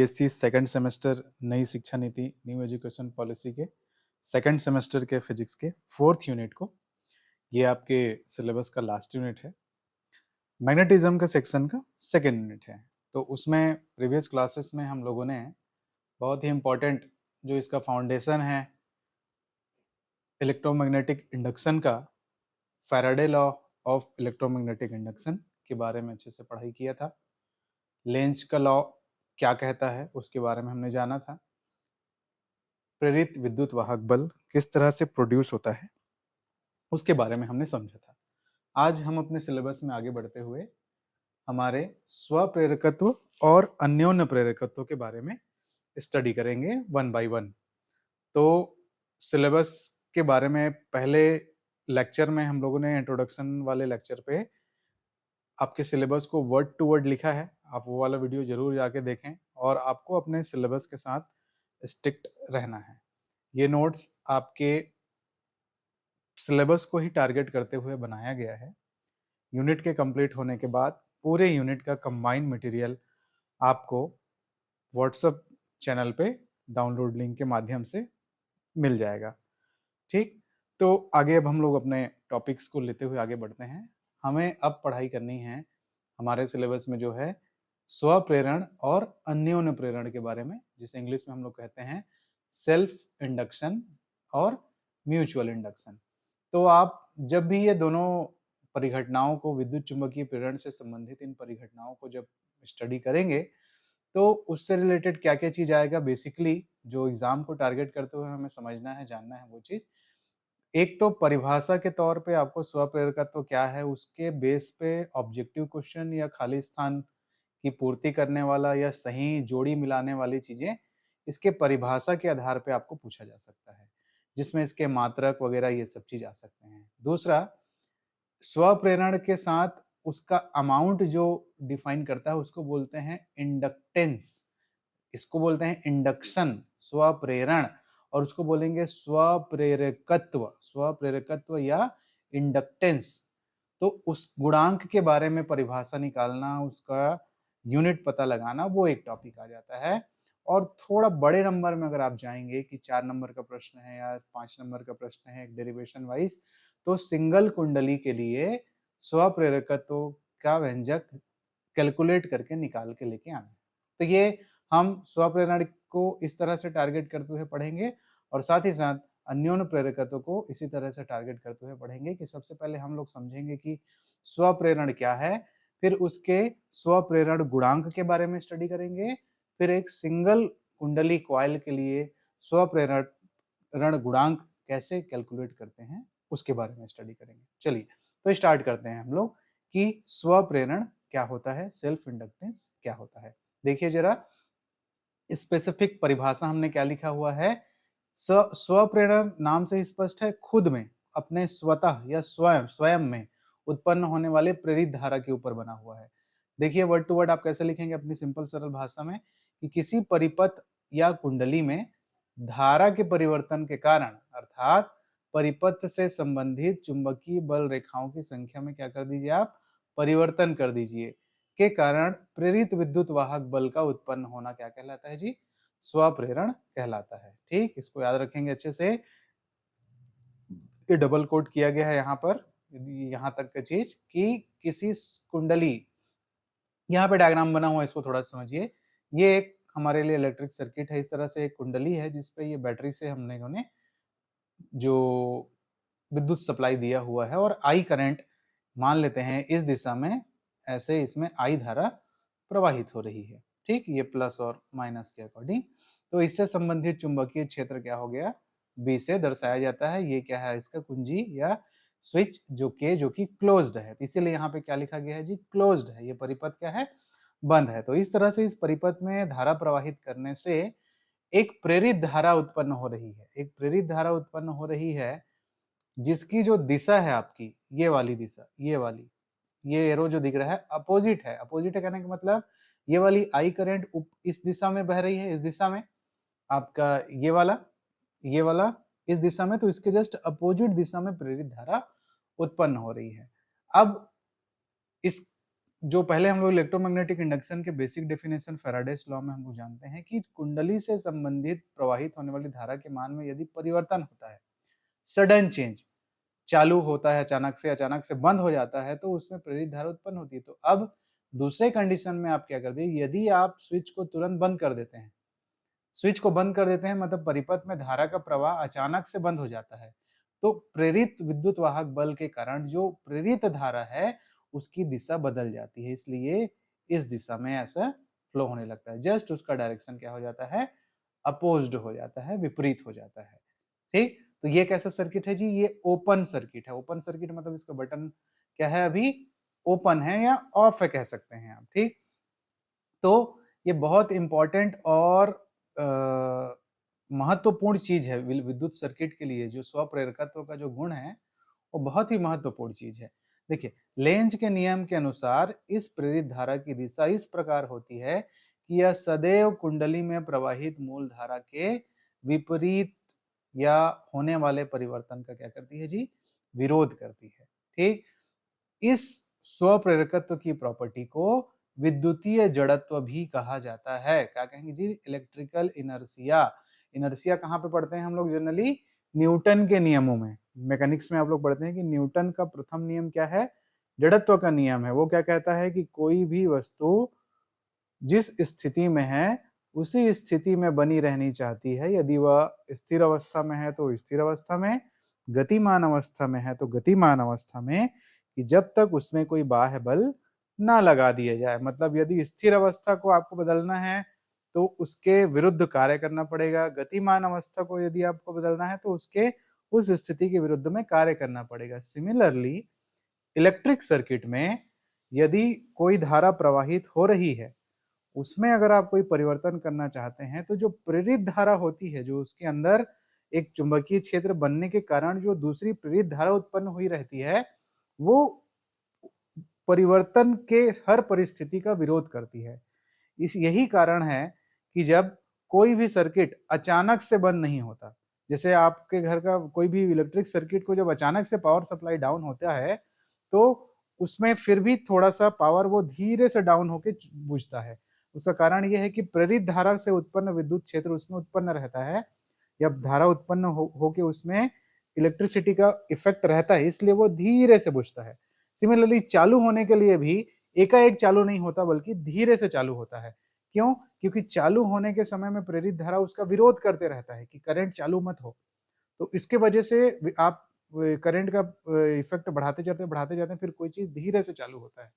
BSc second semester नई शिक्षा नीति न्यू एजुकेशन पॉलिसी के सेकंड सेमेस्टर के फिजिक्स के फोर्थ यूनिट को, ये आपके सिलेबस का लास्ट यूनिट है। मैग्नेटिज्म का सेक्शन का सेकंड यूनिट है। तो उसमें प्रीवियस क्लासेस में हम लोगों ने बहुत ही इम्पोर्टेंट जो इसका फाउंडेशन है इलेक्ट्रोमैग्नेटिक इंडक्शन का, Faraday law of electromagnetic induction के बारे में अच्छे से पढ़ाई किया था। लेंज का लॉ क्या कहता है उसके बारे में हमने जाना था। प्रेरित विद्युत वाहक बल किस तरह से प्रोड्यूस होता है उसके बारे में हमने समझा था। आज हम अपने सिलेबस में आगे बढ़ते हुए हमारे स्वप्रेरकत्व और अन्योन्य प्रेरकत्व के बारे में स्टडी करेंगे वन बाय वन। तो सिलेबस के बारे में पहले लेक्चर में हम लोगों ने इंट्रोडक्शन वाले लेक्चर पे आपके सिलेबस को वर्ड टू वर्ड लिखा है। आप वो वाला वीडियो जरूर जाके देखें और आपको अपने सिलेबस के साथ स्ट्रिक्ट रहना है। ये नोट्स आपके सिलेबस को ही टारगेट करते हुए बनाया गया है। यूनिट के कंप्लीट होने के बाद पूरे यूनिट का कंबाइंड मटेरियल आपको व्हाट्सएप चैनल पे डाउनलोड लिंक के माध्यम से मिल जाएगा। ठीक, तो आगे अब हम लोग अपने टॉपिक्स को लेते हुए आगे बढ़ते हैं। हमें अब पढ़ाई करनी है हमारे सिलेबस में जो है स्वप्रेरण और अन्योन्य प्रेरण के बारे में, जिसे इंग्लिश में हम लोग कहते हैं सेल्फ इंडक्शन और म्यूचुअल इंडक्शन। तो आप जब भी ये दोनों परिघटनाओं को, विद्युत चुंबकीय प्रेरण से संबंधित इन परिघटनाओं को जब स्टडी करेंगे तो उससे रिलेटेड क्या क्या चीज आएगा, बेसिकली जो एग्जाम को टारगेट करते हुए हमें समझना है, जानना है वो चीज। एक तो परिभाषा के तौर पे आपको स्वप्रेरकत्व क्या है उसके बेस पे ऑब्जेक्टिव क्वेश्चन या खाली स्थान की पूर्ति करने वाला या सही जोड़ी मिलाने वाली चीजें इसके परिभाषा के आधार पे आपको पूछा जा सकता है, जिसमें इसके मात्रक वगैरह ये सब चीज आ सकते हैं। दूसरा, स्वप्रेरण के साथ उसका अमाउंट जो डिफाइन करता है उसको बोलते हैं इंडक्टेंस, इसको बोलते हैं इंडक्शन स्वप्रेरण, और उसको बोलेंगे स्वप्रेरकत्व, स्वप्रेरकत्व या इंडक्टेंस। तो उस गुणांक के बारे में परिभाषा निकालना, उसका यूनिट पता लगाना, वो एक टॉपिक आ जाता है। और थोड़ा बड़े नंबर में अगर आप जाएंगे कि 4 नंबर का प्रश्न है या 5 नंबर का प्रश्न है एक डेरिवेशन वाइज, तो सिंगल कुंडली के लिए स्वप्रेरकत्व का व्यंजक कैलकुलेट करके निकाल के लेके आना। तो ये हम स्वप्रेरण को इस तरह से टारगेट करते हुए पढ़ेंगे और साथ ही साथ अन्योन्य प्रेरकत्व को इसी तरह से टारगेट करते हुए पढ़ेंगे कि सबसे पहले हम लोग समझेंगे कि स्वप्रेरण क्या है, फिर उसके स्वप्रेरण गुणांक के बारे में स्टडी करेंगे, फिर एक सिंगल कुंडली कॉइल के लिए स्वप्रेरण गुणांक कैसे कैलकुलेट करते हैं उसके बारे में स्टडी करेंगे। चलिए तो स्टार्ट करते हैं हम लोग कि स्वप्रेरण क्या होता है, सेल्फ इंडक्टेंस क्या होता है। देखिए जरा स्पेसिफिक परिभाषा हमने क्या लिखा हुआ है। स्वप्रेरण नाम से स्पष्ट है, खुद में, अपने स्वतः या स्वयं स्वयं में उत्पन्न होने वाले प्रेरित धारा के ऊपर बना हुआ है। देखिए वर्ड टू वर्ड आप कैसे लिखेंगे अपनी सिंपल सरल भाषा में कि किसी परिपथ या कुंडली में धारा के परिवर्तन के कारण, अर्थात परिपथ से संबंधित चुंबकीय बल रेखाओं की संख्या में क्या कर दीजिए आप, परिवर्तन कर दीजिए, के कारण प्रेरित विद्युत वाहक बल का उत्पन्न होना क्या कहलाता है जी, स्वप्रेरण कहलाता है। ठीक, इसको याद रखेंगे अच्छे से। ये डबल कोट किया गया है यहाँ पर, यहाँ तक का चीज कि किसी कुंडली, यहाँ पे डायग्राम बना हुआ है, इसको थोड़ा समझिए। ये एक हमारे लिए इलेक्ट्रिक सर्किट है, इस तरह से एक कुंडली है जिसपे ये बैटरी से हमने जो विद्युत सप्लाई दिया हुआ है और आई करंट मान लेते हैं इस दिशा में, ऐसे इसमें आई धारा प्रवाहित हो रही है। ठीक, ये प्लस और माइनस के अकॉर्डिंग। तो इससे संबंधित चुंबकीय क्षेत्र क्या हो गया, बी से दर्शाया जाता है। ये क्या है, इसका कुंजी या स्विच जो कि क्लोज्ड है, तो इसीलिए यहाँ पे क्या लिखा गया है जी, क्लोज्ड है। ये परिपथ क्या है, बंद है। तो इस तरह से इस परिपथ में धारा प्रवाहित करने से एक प्रेरित धारा उत्पन्न हो रही है, एक प्रेरित धारा उत्पन्न हो रही है जिसकी जो दिशा है आपकी, ये वाली दिशा, ये वाली, ये एरो जो दिख रहा है अपोजिट है। अपोजिट है कहने का मतलब ये वाली आई करंट इस दिशा में बह रही है, इस दिशा में आपका ये वाला इस दिशा में, तो इसके जस्ट अपोजिट दिशा में प्रेरित धारा उत्पन्न हो रही है। अब इस जो पहले हम लोग इलेक्ट्रोमैग्नेटिक इंडक्शन के बेसिक डेफिनेशन फैराडेस लॉ में हम लोग जानते हैं कि कुंडली से संबंधित प्रवाहित होने वाली धारा के मान में यदि परिवर्तन होता है, सडन चेंज, चालू होता है अचानक से बंद हो जाता है, तो उसमें प्रेरित धारा उत्पन्न होती है। तो अब दूसरे कंडीशन में आप क्या करते हैं, यदि आप स्विच को तुरंत बंद कर देते हैं, स्विच को बंद कर देते हैं मतलब परिपथ में धारा का प्रवाह अचानक से बंद हो जाता है, तो प्रेरित विद्युत वाहक बल के कारण जो प्रेरित धारा है उसकी दिशा बदल जाती है, इसलिए इस दिशा में ऐसा फ्लो होने लगता है। जस्ट उसका डायरेक्शन क्या हो जाता है, अपोज्ड हो जाता है, विपरीत हो जाता है। ठीक, तो ये कैसा सर्किट है जी, ये ओपन सर्किट है। ओपन सर्किट मतलब इसका बटन क्या है, अभी ओपन है या ऑफ है कह सकते हैं आप। ठीक, तो ये बहुत इंपॉर्टेंट और महत्वपूर्ण चीज है विद्युत सर्किट के लिए। जो स्वप्रेरकत्व का जो गुण है वो बहुत ही महत्वपूर्ण चीज है। देखिए, लेंज के नियम के अनुसार इस प्रेरित धारा की दिशा इस प्रकार होती है कि यह सदैव कुंडली में प्रवाहित मूल धारा के विपरीत या होने वाले परिवर्तन का क्या करती है जी, विरोध करती है। ठीक, इस स्वप्रेरकत्व की प्रॉपर्टी को विद्युतीय जड़त्व भी कहा जाता है। क्या कहेंगे जी, इलेक्ट्रिकल इनर्शिया। इनर्शिया कहाँ पे पढ़ते हैं हम लोग जनरली, न्यूटन के नियमों में। मैकेनिक्स में आप लोग पढ़ते हैं कि न्यूटन का प्रथम नियम क्या है, जड़त्व का नियम है। वो क्या कहता है कि कोई भी वस्तु जिस स्थिति में है उसी स्थिति में बनी रहनी चाहती है। यदि वह स्थिर अवस्था में है तो स्थिर अवस्था में, गतिमान अवस्था में है तो गतिमान अवस्था में, कि जब तक उसमें कोई बाह्य बल ना लगा दिया जाए। मतलब यदि स्थिर अवस्था को आपको बदलना है तो उसके विरुद्ध कार्य करना पड़ेगा, गतिमान अवस्था को यदि आपको बदलना है तो उसके उस स्थिति के विरुद्ध में कार्य करना पड़ेगा। सिमिलरली इलेक्ट्रिक सर्किट में यदि कोई धारा प्रवाहित हो रही है, उसमें अगर आप कोई परिवर्तन करना चाहते हैं तो जो प्रेरित धारा होती है, जो उसके अंदर एक चुंबकीय क्षेत्र बनने के कारण जो दूसरी प्रेरित धारा उत्पन्न हुई रहती है, वो परिवर्तन के हर परिस्थिति का विरोध करती है। इस यही कारण है कि जब कोई भी सर्किट अचानक से बंद नहीं होता, जैसे आपके घर का कोई भी इलेक्ट्रिक सर्किट को जब अचानक से पावर सप्लाई डाउन होता है तो उसमें फिर भी थोड़ा सा पावर वो धीरे से डाउन होके बुझता है। उसका कारण ये है कि प्रेरित धारा से उत्पन्न विद्युत क्षेत्र उसमें उत्पन्न रहता है, या धारा उत्पन्न होके उसमें इलेक्ट्रिसिटी का इफेक्ट रहता है, इसलिए वो धीरे से बुझता है। सिमिलरली चालू होने के लिए भी एकाएक चालू नहीं होता बल्कि धीरे से चालू होता है। क्यों? क्योंकि चालू होने के समय में प्रेरित धारा उसका विरोध करते रहता है कि करंट चालू मत हो। तो इसके वजह से आप करंट का इफेक्ट बढ़ाते जाते हैं, फिर कोई चीज धीरे से चालू होता है।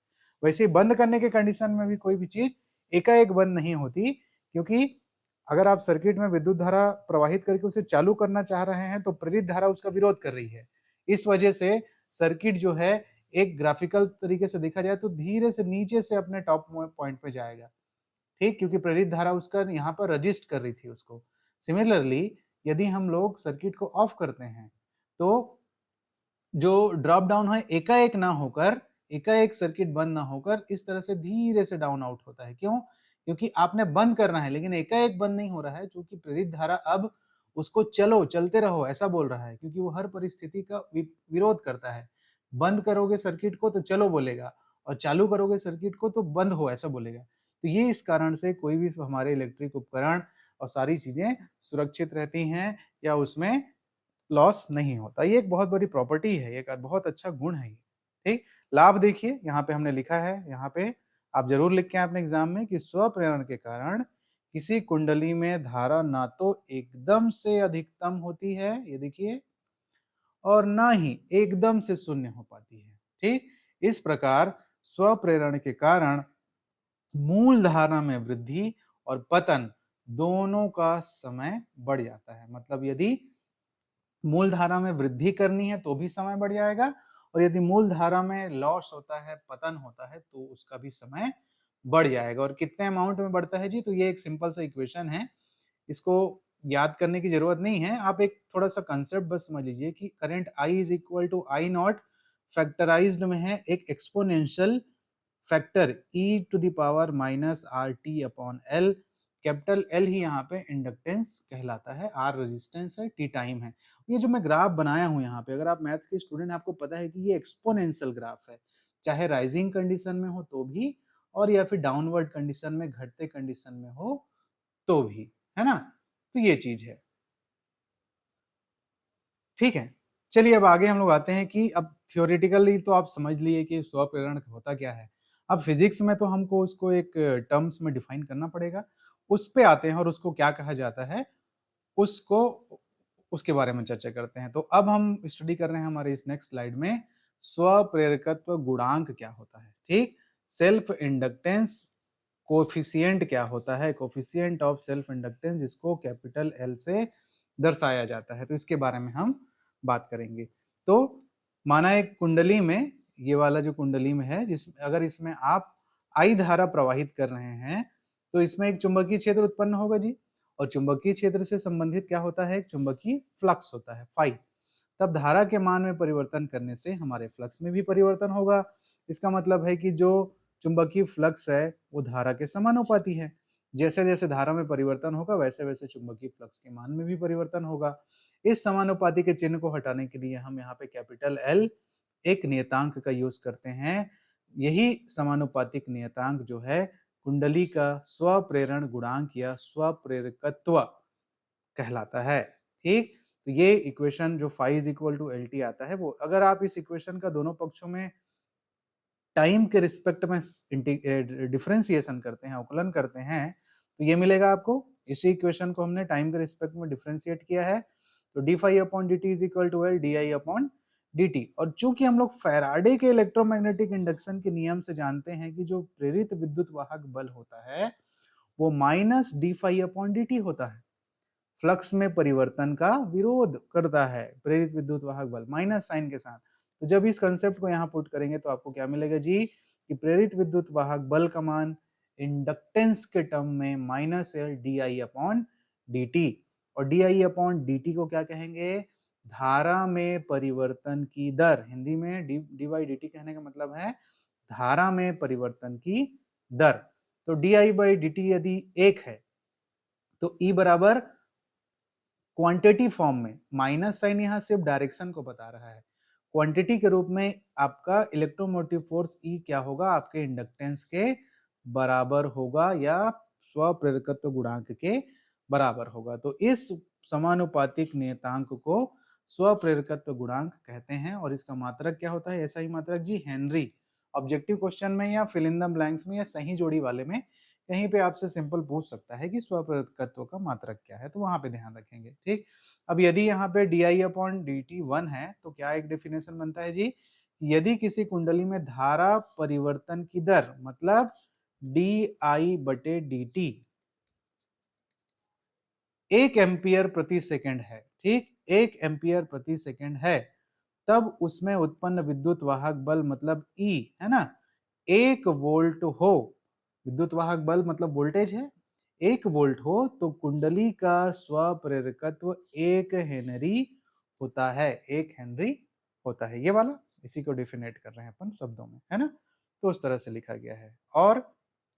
वैसे ही बंद करने के कंडीशन में भी कोई भी चीज एकाएक बंद नहीं होती, क्योंकि अगर आप सर्किट में विद्युत धारा प्रवाहित करके उसे चालू करना चाह रहे हैं तो प्रेरित धारा उसका विरोध कर रही है। इस वजह से सर्किट जो है एक ग्राफिकल तरीके से देखा जाए तो धीरे से नीचे से अपने टॉप पॉइंट पे जाएगा। ठीक, क्योंकि प्रेरित धारा उसका यहाँ पर रजिस्ट कर रही थी उसको। सिमिलरली यदि हम लोग सर्किट को ऑफ करते हैं तो जो ड्रॉप डाउन है एकाएक ना होकर, एकाएक सर्किट बंद ना होकर इस तरह से धीरे से डाउन आउट होता है। क्यों? क्योंकि आपने बंद करना है लेकिन एकाएक बंद नहीं हो रहा है, क्योंकि प्रेरित धारा अब उसको चलो चलते रहो ऐसा बोल रहा है, क्योंकि वो हर परिस्थिति का विरोध करता है। बंद करोगे सर्किट को तो चलो बोलेगा, और चालू करोगे सर्किट को तो बंद हो ऐसा बोलेगा। तो ये इस कारण से कोई भी हमारे इलेक्ट्रिक उपकरण और सारी चीजें सुरक्षित रहती हैं या उसमें लॉस नहीं होता। ये एक बहुत बड़ी प्रॉपर्टी है, एक बहुत अच्छा गुण है ये। ठीक, लाभ देखिए यहाँ पे हमने लिखा है, यहाँ पे आप जरूर लिख के आए अपने एग्जाम में कि स्वप्रेरण के कारण किसी कुंडली में धारा ना तो एकदम से अधिकतम होती है, ये देखिए, और ना ही एकदम से शून्य हो पाती है। ठीक, इस प्रकार स्वप्रेरण के कारण मूल धारा में वृद्धि और पतन दोनों का समय बढ़ जाता है। मतलब यदि मूल धारा में वृद्धि करनी है तो भी समय बढ़ जाएगा, और यदि मूल धारा में लॉस होता है, पतन होता है, तो उसका भी समय बढ़ जाएगा। और कितने अमाउंट में बढ़ता है जी, तो ये एक सिंपल सा इक्वेशन है, इसको याद करने की जरूरत नहीं है। आप एक थोड़ा सा कंसेप्ट बस समझ लीजिए कि current I is equal to I nought, factorised में है एक exponential factor e to the power minus R T upon L. Capital L ही यहाँ पे इंडक्टेंस कहलाता है, आर रेजिस्टेंस है, टी टाइम है। ये जो मैं ग्राफ बनाया हूँ यहाँ पे, अगर आप मैथ्स के स्टूडेंट हैं आपको पता है कि ये एक्सपोनेंशियल ग्राफ है। चाहे राइजिंग कंडीशन में हो तो भी, और या फिर डाउनवर्ड कंडीशन में, घटते कंडीशन में हो तो भी, है ना। तो ये चीज है, ठीक है। चलिए अब आगे हम लोग आते हैं कि अब थियोरेटिकली तो आप समझ लिए कि स्वप्रेरण होता क्या है। अब फिजिक्स में तो हमको उसको एक टर्म्स में डिफाइन करना पड़ेगा, उस पे आते हैं और उसको क्या कहा जाता है, उसको उसके बारे में चर्चा करते हैं। तो अब हम स्टडी कर रहे हैं हमारे इस नेक्स्ट स्लाइड में स्वप्रेरकत्व गुणांक क्या होता है, ठीक। सेल्फ इंडक्टेंस कोफिशिएंट क्या होता है, कोफिशिएंट ऑफ सेल्फ इंडक्टेंस, जिसको कैपिटल एल से दर्शाया जाता है, तो इसके बारे में हम बात करेंगे। तो माना एक कुंडली में, ये वाला जो कुंडली में है, जिस अगर इसमें आप आई धारा प्रवाहित कर रहे हैं तो इसमें एक चुंबकीय क्षेत्र उत्पन्न होगा जी, और चुंबकीय क्षेत्र से संबंधित क्या होता है, एक चुंबकीय फ्लक्स होता है फाई। तब धारा के मान में परिवर्तन करने से हमारे फ्लक्स में भी परिवर्तन होगा। इसका मतलब है कि जो चुंबकीय फ्लक्स है वो धारा के समानुपाती है। जैसे जैसे धारा में परिवर्तन होगा वैसे वैसे चुंबकीय फ्लक्स के मान में भी परिवर्तन होगा। इस समानुपाती के चिन्ह को हटाने के लिए हम यहाँ पे कैपिटल एल एक नियतांक का यूज करते हैं। यही समानुपातिक नियतांक जो है कुंडली का स्वप्रेरण गुणांक या स्वप्रेरकत्व कहलाता है, ठीक। तो ये इक्वेशन जो phi is equal to L T आता है, वो अगर आप इस इक्वेशन का दोनों पक्षों में टाइम के रिस्पेक्ट में डिफरेंशिएशन करते हैं, अवकलन करते हैं, तो ये मिलेगा आपको। इसी इक्वेशन को हमने टाइम के रिस्पेक्ट में डिफरेंशिएट किया है, तो D phi upon D T is equal to L D I upon D T. और चूंकि हम लोग फैराडे के इलेक्ट्रोमैग्नेटिक इंडक्शन के नियम से जानते हैं कि जो प्रेरित विद्युत वाहक बल होता है वो minus D phi upon D T होता है, फ्लक्स में परिवर्तन का विरोध करता है प्रेरित विद्युत वाहक बल माइनस साइन के साथ। तो जब इस कंसेप्ट को यहाँ पुट करेंगे तो आपको क्या मिलेगा जी, कि प्रेरित विद्युत वाहक बल का मान इंडक्टेंस के टर्म में minus L D I upon D T, और D I upon D T को क्या कहेंगे, धारा में परिवर्तन की दर। हिंदी में डी बाई डी टी कहने का मतलब है धारा में परिवर्तन की दर। तो D I by D T यदि एक है तो ई बराबर क्वांटिटी फॉर्म में, माइनस साइन यहाँ सिर्फ डायरेक्शन को बता रहा है, क्वांटिटी के रूप में आपका इलेक्ट्रोमोटिव फोर्स ई क्या होगा, आपके इंडक्टेंस के बराबर होगा या स्वप्रेरकत्व गुणांक के बराबर होगा। तो इस समानुपातिक नियतांक को स्वप्रेरकत्व गुणांक कहते हैं, और इसका मात्रक क्या होता है, ऐसा ही मात्रक जी हेनरी। ऑब्जेक्टिव क्वेश्चन में या फिल इन द ब्लैंक्स में या सही जोड़ी वाले में कहीं पे आपसे सिंपल पूछ सकता है कि स्वप्रेरकत्व का मात्रक क्या है, तो वहां पे ध्यान रखेंगे, ठीक। अब यदि यहाँ पे D I upon D T 1 है तो क्या एक डेफिनेशन बनता है जी, यदि किसी कुंडली में धारा परिवर्तन की दर मतलब डी आई बटे डी टी 1 एम्पियर प्रति सेकंड है, ठीक, 1 एम्पियर प्रति सेकंड है, तब उसमें उत्पन्न विद्युत वाहक बल मतलब ई है ना 1 वोल्ट हो। विद्युत वाहक बल मतलब वोल्टेज है, 1 वोल्ट हो तो कुंडली का स्वप्रेरकत्व 1 हेनरी होता है, 1 हेनरी होता है। ये वाला इसी को डिफिनेट कर रहे हैं अपन शब्दों में, है ना। तो उस तरह से लिखा गया है। और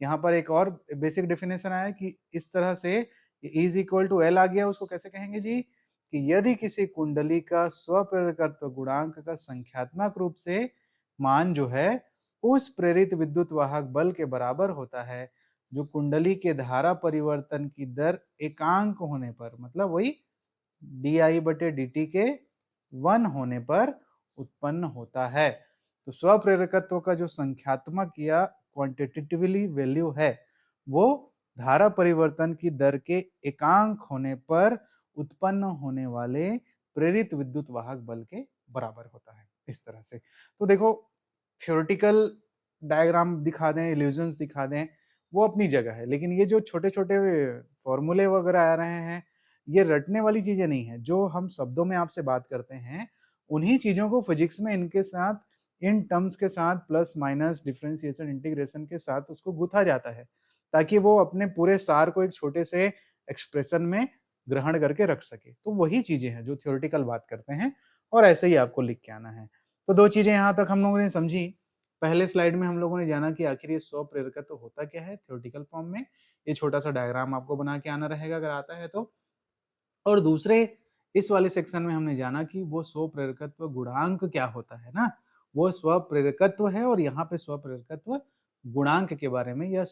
यहाँ पर एक और बेसिक डेफिनेशन आया कि इस तरह से इज इक्वल टू एल आ गया, उसको कैसे कहेंगे जी, कि यदि किसी कुंडली का स्वप्रेरकत्व गुणांक का संख्यात्मक रूप से मान जो है उस प्रेरित विद्युत वाहक बल के बराबर होता है जो कुंडली के धारा परिवर्तन की दर एकांक होने पर, मतलब वही डी आई बटे डी टी के 1 होने पर उत्पन्न होता है। तो स्वप्रेरकत्व का जो संख्यात्मक या क्वांटिटेटिवली वैल्यू है वो धारा परिवर्तन की दर के एकांक होने पर उत्पन्न होने वाले प्रेरित विद्युत वाहक बल के बराबर होता है, इस तरह से। तो देखो थ्योरेटिकल डायग्राम दिखा दें, इल्यूजन्स दिखा दें, वो अपनी जगह है, लेकिन ये जो छोटे छोटे फॉर्मूले वगैरह आ रहे हैं ये रटने वाली चीजें नहीं है। जो हम शब्दों में आपसे बात करते हैं उन्हीं चीजों को फिजिक्स में इनके साथ, इन टर्म्स के साथ प्लस माइनस डिफरेंशिएशन इंटीग्रेशन के साथ उसको गुथा जाता है ताकि वो अपने पूरे सार को एक छोटे से एक्सप्रेशन में ग्रहण करके रख सके। तो वही चीजें हैं जो थ्योरेटिकल बात करते हैं और ऐसे ही आपको लिख के आना है। तो दो चीजें यहाँ तक हम लोगों ने समझी। पहले स्लाइड में हम लोगों ने जाना कि आखिर ये स्वप्रेरकत्व होता क्या है थ्योरेटिकल फॉर्म में, ये छोटा सा डायग्राम आपको बना के आना रहेगा अगर आता है तो। और दूसरे इस वाले सेक्शन में हमने जाना कि वो स्वप्रेरकत्व गुणांक क्या होता है ना, वो स्वप्रेरकत्व है, और यहाँ पे स्वप्रेरकत्व गुणांक के बारे में, या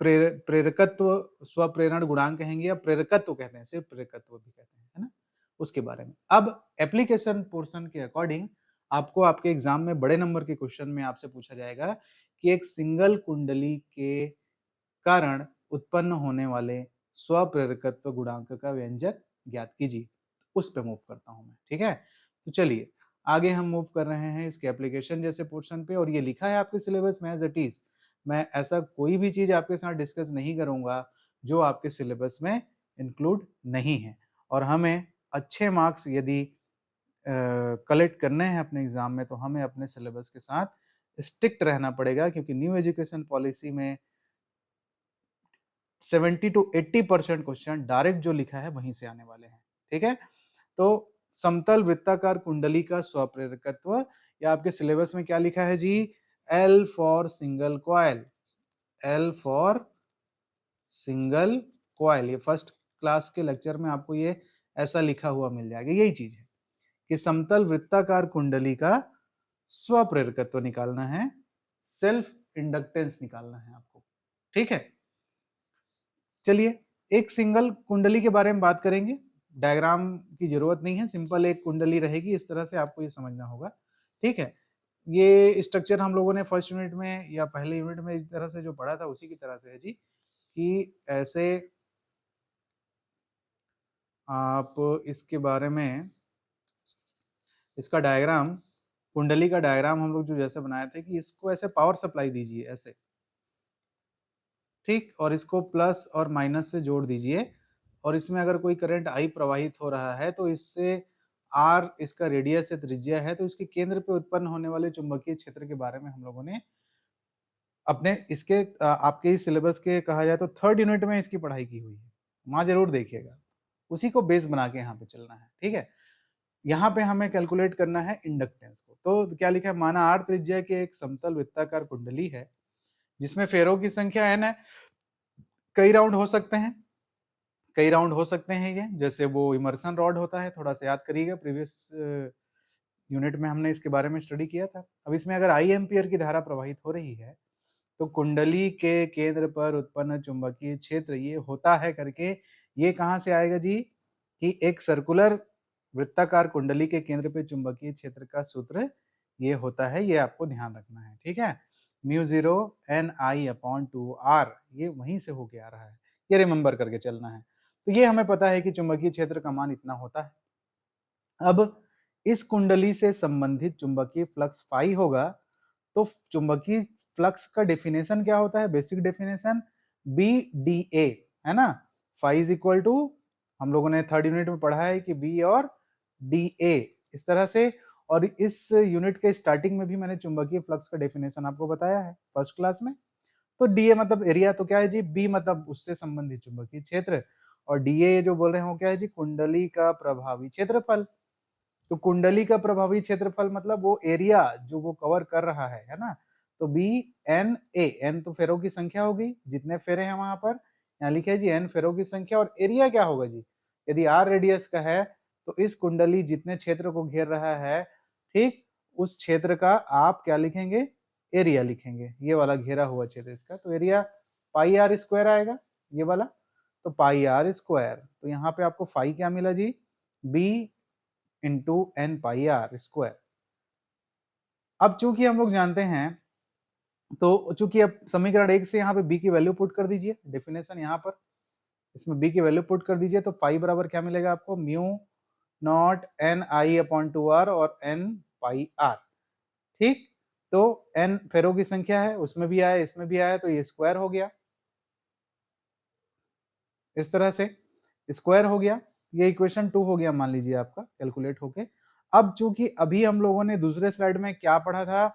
प्रेरकत्व स्वप्रेरण गुणांक कहेंगे, या प्रेरकत्व कहते हैं, सिर्फ प्रेरकत्व भी कहते हैं, है ना, उसके बारे में। अब एप्लीकेशन पोर्शन के अकॉर्डिंग आपको आपके एग्जाम में बड़े नंबर के क्वेश्चन में आपसे पूछा जाएगा कि एक सिंगल कुंडली के कारण उत्पन्न होने वाले स्वप्रेरकत्व गुणांक का व्यंजक ज्ञात कीजिए। उस पे मूव करता हूं मैं, ठीक है। तो चलिए आगे हम मूव कर रहे हैं इसके एप्लीकेशन जैसे पोर्शन पे, और ये लिखा है आपके सिलेबस में एज इट इज। मैं ऐसा कोई भी चीज आपके साथ डिस्कस नहीं करूंगा जो आपके सिलेबस में इंक्लूड नहीं है। और हमें अच्छे मार्क्स यदि कलेक्ट करने हैं अपने एग्जाम में, तो हमें अपने सिलेबस के साथ स्ट्रिक्ट रहना पड़ेगा, क्योंकि न्यू एजुकेशन पॉलिसी में 70 to 80% क्वेश्चन डायरेक्ट जो लिखा है वहीं से आने वाले हैं, ठीक है। तो समतल वृत्ताकार कुंडली का स्वप्रेरकत्व, या आपके सिलेबस में क्या लिखा है जी, L for single coil, L for single coil. ये फर्स्ट क्लास के लेक्चर में आपको ये ऐसा लिखा हुआ मिल जाएगा। यही चीज है कि समतल वृत्ताकार कुंडली का स्वप्रेरकत्व निकालना है, सेल्फ इंडक्टेंस निकालना है आपको, ठीक है। चलिए एक सिंगल कुंडली के बारे में बात करेंगे। डायग्राम की जरूरत नहीं है, सिंपल एक कुंडली रहेगी, इस तरह से आपको ये समझना होगा, ठीक है। ये स्ट्रक्चर हम लोगों ने फर्स्ट यूनिट में या पहले यूनिट में इस तरह से जो पढ़ा था उसी की तरह से है जी, कि ऐसे आप इसके बारे में, इसका डायग्राम, कुंडली का डायग्राम हम लोग जो जैसे बनाए थे कि इसको ऐसे पावर सप्लाई दीजिए ऐसे, ठीक, और इसको प्लस और माइनस से जोड़ दीजिए, और इसमें अगर कोई करंट आई प्रवाहित हो रहा है तो इससे आर इसका रेडियस है, त्रिज्या है, तो इसके केंद्र पे उत्पन्न होने वाले चुंबकीय क्षेत्र के बारे में हम लोगों ने अपने इसके आपके सिलेबस के कहा जाए तो थर्ड यूनिट में इसकी पढ़ाई की हुई है, वहां जरूर देखिएगा, उसी को बेस बना के यहाँ पे चलना है, ठीक है। यहाँ पे हमें कैलकुलेट करना है इंडक्टेंस को। तो क्या लिखा है, माना आर त्रिज्या के एक समतल वृत्ताकार कुंडली है जिसमें फेरों की संख्या n है, कई राउंड हो सकते हैं, कई राउंड हो सकते हैं ये, जैसे वो इमर्सन रॉड होता है, थोड़ा सा याद करिएगा, प्रीवियस यूनिट में हमने इसके बारे में स्टडी किया था। अब इसमें अगर आई एम्पियर की धारा प्रवाहित हो रही है तो कुंडली के केंद्र पर उत्पन्न चुंबकीय क्षेत्र ये होता है करके, ये कहाँ से आएगा जी, कि एक सर्कुलर वृत्ताकार कुंडली के केंद्र पे चुंबकीय क्षेत्र का सूत्र ये होता है, ये आपको ध्यान रखना है, ठीक है। म्यू 0 एन आई अपॉन 2r, ये वहीं से होके आ रहा है, ये रिमेंबर करके चलना है। तो ये हमें पता है कि चुंबकीय क्षेत्र का मान इतना होता है। अब इस कुंडली से संबंधित चुंबकीय फ्लक्स फाई होगा, तो चुंबकीय फ्लक्स का डेफिनेशन क्या होता है, basic definition B D A, है ना। फाई इज इक्वल टू, हम लोगों ने थर्ड यूनिट में पढ़ा है कि बी और डी ए, इस तरह से। और इस यूनिट के स्टार्टिंग में भी मैंने चुंबकीय फ्लक्स का डेफिनेशन आपको बताया है फर्स्ट क्लास में। तो डी ए मतलब एरिया, तो क्या है जी, बी मतलब उससे संबंधित चुंबकीय क्षेत्र, और डी ए जो बोल रहे हैं वो क्या है जी, कुंडली का प्रभावी क्षेत्रफल। तो कुंडली का प्रभावी क्षेत्रफल मतलब वो एरिया जो वो कवर कर रहा है ना। तो बी एन ए, एन तो फेरों की संख्या होगी, जितने फेरे हैं वहां पर, यहाँ लिखे है जी एन फेरों की संख्या, और एरिया क्या होगा जी, यदि आर रेडियस का है तो इस कुंडली जितने क्षेत्र को घेर रहा है, ठीक, उस क्षेत्र का आप क्या लिखेंगे, एरिया लिखेंगे, ये वाला घेरा हुआ क्षेत्र इसका, तो एरिया पाई आर स्क्वायर आएगा, ये वाला, तो पाई आर स्क्वायर। तो यहाँ पे आपको फाई क्या मिला जी, B into N pi R square. अब चूंकि हम लोग जानते हैं, तो चूंकि अब समीकरण 1 से यहाँ पे बी की वैल्यू पुट कर दीजिए, डेफिनेशन यहाँ पर इसमें बी की वैल्यू पुट कर दीजिए, तो फाई बराबर क्या मिलेगा आपको, mu not an I upon 2r और एन पाई आर, ठीक। तो एन फेरों की संख्या है, उसमें भी आया इसमें भी आया, तो ये स्क्वायर हो गया, इस तरह से स्क्वायर हो गया, ये इक्वेशन 2 हो गया मान लीजिए आपका कैलकुलेट होके। अब चूंकि अभी हम लोगों ने दूसरे स्लाइड में क्या पढ़ा था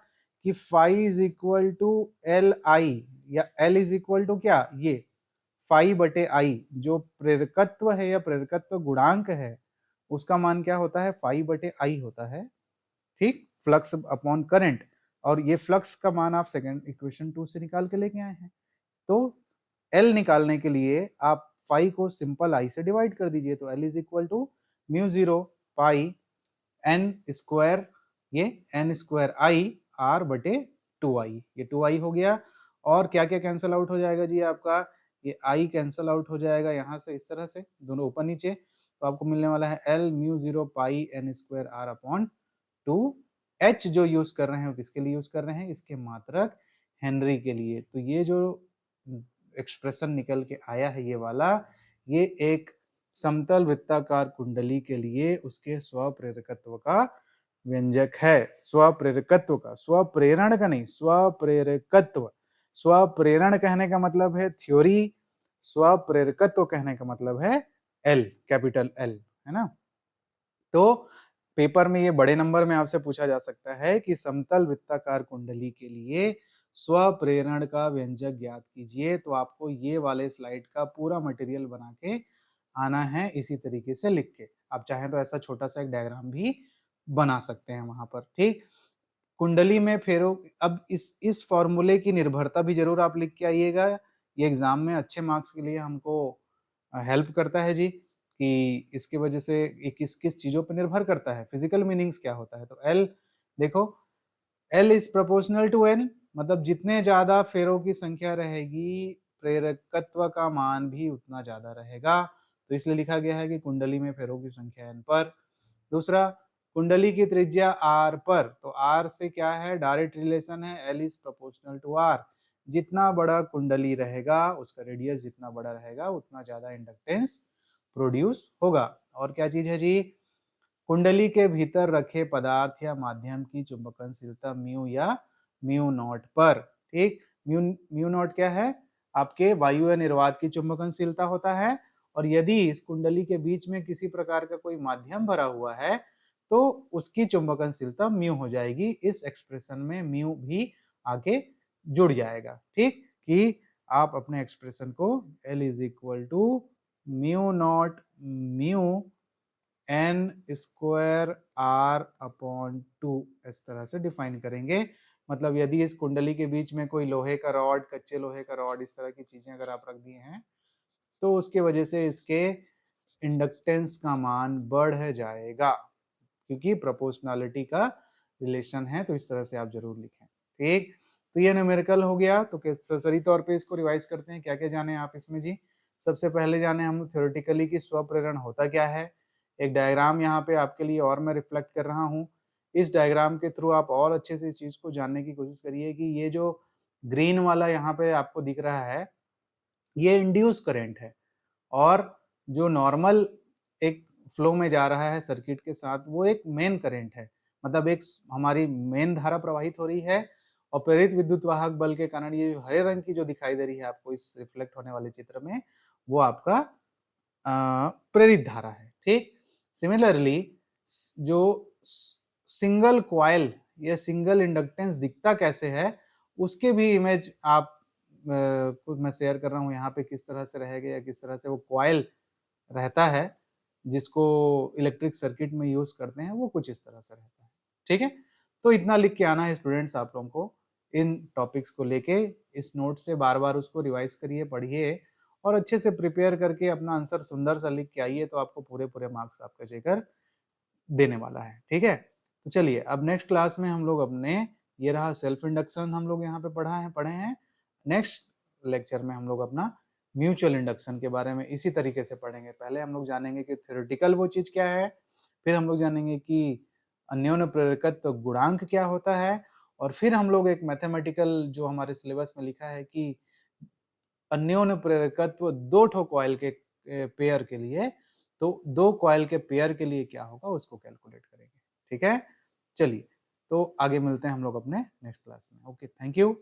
कि phi is equal to L I, या एल इज इक्वल टू क्या, ये फाई बटे आई, जो प्रेरकत्व है या प्रेरकत्व गुणांक है उसका मान क्या होता है, फाई बटे आई होता है, ठीक, फ्लक्स अपॉन करंट। और ये फ्लक्स का मान आप सेकंड इक्वेशन 2 से निकाल के लेके आए हैं। तो एल निकालने के लिए आप फाई को सिंपल आई से डिवाइड कर दीजिए, तो L is equal to mu 0 pi N square ये n स्क्वायर आई r बटे 2i, ये 2i हो गया। और क्या क्या कैंसिल आउट हो जाएगा जी आपका, ये i कैंसिल आउट हो जाएगा यहाँ से इस तरह से, दोनों ऊपर नीचे, तो आपको मिलने वाला है l म्यू 0 पाई n square r upon 2। h जो यूज कर रहे हैं वो किसके लिए यूज कर रहे हैं, इसके मात्रक हेनरी के लिए। तो ये जो एक्सप्रेशन निकल के आया है ये वाला, ये एक समतल वृत्ताकार कुंडली के लिए उसके स्वप्रेरकत्व का व्यंजक है। स्वप्रेरकत्व का, स्वप्रेरण का नहीं, स्वप्रेरकत्व। स्वप्रेरण कहने का मतलब है थ्योरी, स्वप्रेरकत्व कहने का मतलब है एल, कैपिटल एल, है ना। तो पेपर में ये बड़े नंबर में आपसे पूछा जा सकता है कि समतल वृत्ताकार कुंडली के लिए स्वप्रेरण का व्यंजक ज्ञात कीजिए। तो आपको ये वाले स्लाइड का पूरा मटेरियल बना के आना है इसी तरीके से लिख के। आप चाहें तो ऐसा छोटा सा एक डायग्राम भी बना सकते हैं वहां पर, ठीक। कुंडली में फेरो, अब इस फॉर्मूले की निर्भरता भी जरूर आप लिख के आइएगा, ये एग्जाम में अच्छे मार्क्स के लिए हमको हेल्प करता है जी, कि इसके वजह से ये किस किस चीजों पर निर्भर करता है, फिजिकल मीनिंग्स क्या होता है। तो एल देखो, L is proportional to N, मतलब जितने ज्यादा फेरों की संख्या रहेगी प्रेरकत्व का मान भी उतना ज्यादा रहेगा। तो इसलिए लिखा गया है कि कुंडली में फेरों की संख्या एन पर। दूसरा, कुंडली की त्रिज्या आर पर, तो आर से क्या है, डायरेक्ट रिलेशन है, L is proportional to R. जितना बड़ा कुंडली रहेगा उसका रेडियस जितना बड़ा रहेगा उतना ज्यादा इंडक्टेंस प्रोड्यूस होगा। और क्या चीज है जी, कुंडली के भीतर रखे पदार्थ या माध्यम की चुंबकनशीलता म्यू या म्यू नॉट पर, ठीक। म्यू नॉट क्या है, आपके वायु या निर्वात की चुंबकनशीलता होता है। और यदि इस कुंडली के बीच में किसी प्रकार का कोई माध्यम भरा हुआ है तो उसकी चुंबकनशीलता म्यू हो जाएगी। इस एक्सप्रेशन में म्यू भी आके जुड़ जाएगा, ठीक। कि आप अपने एक्सप्रेशन को L is equal to mu not mu N square R upon 2 इस तरह से डिफाइन करेंगे। मतलब यदि इस कुंडली के बीच में कोई लोहे का रॉड, कच्चे लोहे का रॉड, इस तरह की चीजें अगर आप रख दिए हैं तो उसके वजह से इसके इंडक्टेंस का मान बढ़ जाएगा, क्योंकि प्रोपोर्शनलिटी का रिलेशन है। तो इस तरह से आप जरूर लिखें, ठीक। तो ये न्यूमेरिकल हो गया। तो सरसरी तौर पे इसको रिवाइज करते हैं, क्या क्या जाने आप इसमें जी। सबसे पहले जाने हम थ्योरेटिकली कि स्वप्रेरण होता क्या है। एक डायग्राम यहाँ पे आपके लिए और मैं रिफ्लेक्ट कर रहा हूँ। इस डायग्राम के थ्रू आप और अच्छे से इस चीज को जानने की कोशिश करिए कि ये जो ग्रीन वाला यहाँ पे आपको दिख रहा है ये इंड्यूस करंट है, और जो नॉर्मल एक फ्लो में जा रहा है सर्किट के साथ वो एक मेन करंट है। मतलब एक हमारी मेन धारा प्रवाहित हो रही है, और प्रेरित विद्युत वाहक बल के कारण ये जो हरे रंग की जो दिखाई दे रही है आपको इस रिफ्लेक्ट होने वाले चित्र में, वो आपका प्रेरित धारा है, ठीक। सिमिलरली जो सिंगल कॉइल या सिंगल इंडक्टेंस दिखता कैसे है उसके भी इमेज आप कुछ मैं शेयर कर रहा हूँ यहाँ पे, किस तरह से रहेगा या किस तरह से वो कॉइल रहता है जिसको इलेक्ट्रिक सर्किट में यूज करते हैं, वो कुछ इस तरह से रहता है, ठीक है। तो इतना लिख के आना है स्टूडेंट्स आप लोगों को इन टॉपिक्स को लेके। इस नोट से बार बार उसको रिवाइज करिए, पढ़िए, और अच्छे से प्रिपेयर करके अपना आंसर सुंदर सा लिख के आइए, तो आपको पूरे पूरे मार्क्स आपका जेकर देने वाला है, ठीक है। तो चलिए अब नेक्स्ट क्लास में हम लोग अपने, ये रहा सेल्फ इंडक्शन हम लोग यहाँ पे पढ़े हैं। नेक्स्ट लेक्चर में हम लोग अपना म्यूचुअल इंडक्शन के बारे में इसी तरीके से पढ़ेंगे। पहले हम लोग जानेंगे कि थ्योरेटिकल वो चीज क्या है, फिर हम लोग जानेंगे कि अन्योन्य प्रेरकत्व गुणांक क्या होता है, और फिर हम लोग एक मैथमेटिकल जो हमारे सिलेबस में लिखा है कि अन्योन्य प्रेरकत्व दो ठो कॉइल के पेयर के लिए, तो दो कॉइल के पेयर के लिए क्या होगा उसको कैलकुलेट करेंगे, ठीक है। चलिए, तो आगे मिलते हैं हम लोग अपने नेक्स्ट क्लास में। Okay, thank you.